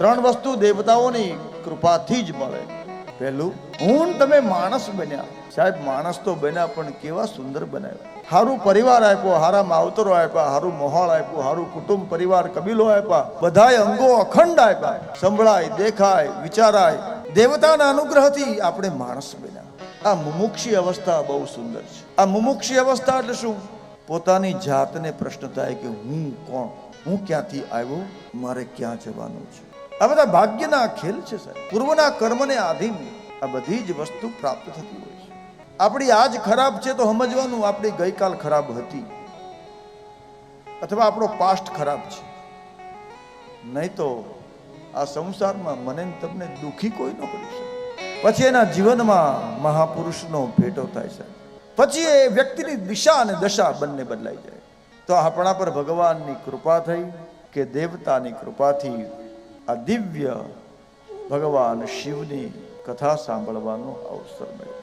ત્રણ વસ્તુ દેવતાઓની કૃપાથી જ મળે. પહેલું, હું તમે માણસ બન્યા. સાહેબ, માણસ તો બન્યા પણ કેવા સુંદર બનાવ્યા. હારું પરિવાર આપ્યો, હારા માવતરો આપ્યા, હારું મોહાળ આપ્યું, હારું કુટુંબ પરિવાર કબીલો આપ્યા, બધાય અંગો અખંડ આપ્યા, સંભળાય, દેખાય, વિચારાય. દેવતાના અનુગ્રહથી આપણે માણસ બન્યા. આ મુમુક્ષી અવસ્થા બહુ સુંદર છે. આ મુમુક્ષી અવસ્થા એટલે શું? પોતાની જાતને પ્રશ્ન થાય કે હું કોણ, હું ક્યાંથી આવ્યો, મારે ક્યાં જવાનું છે. આ બધા ભાગ્યના ખેલ છે સાહેબ. પૂર્વના કર્મને આધીન આ બધી જ વસ્તુ પ્રાપ્ત થતી હોય છે. આપણી આજ ખરાબ છે તો સમજવાનું આપણી ગઈકાલ ખરાબ હતી, અથવા આપણો પાસ્ટ ખરાબ છે. નહીં તો આ સંસારમાં મને તમને દુઃખી કોઈ ન કરી શકે. પછી એના જીવનમાં મહાપુરુષનો ભેટો થાય છે. પછી એ વ્યક્તિની દિશા અને દશા બંને બદલાઈ જાય. તો આપણા પર ભગવાનની કૃપા થઈ કે દેવતાની કૃપાથી આ દિવ્ય ભગવાન શિવની કથા સાંભળવાનો અવસર મળ્યો.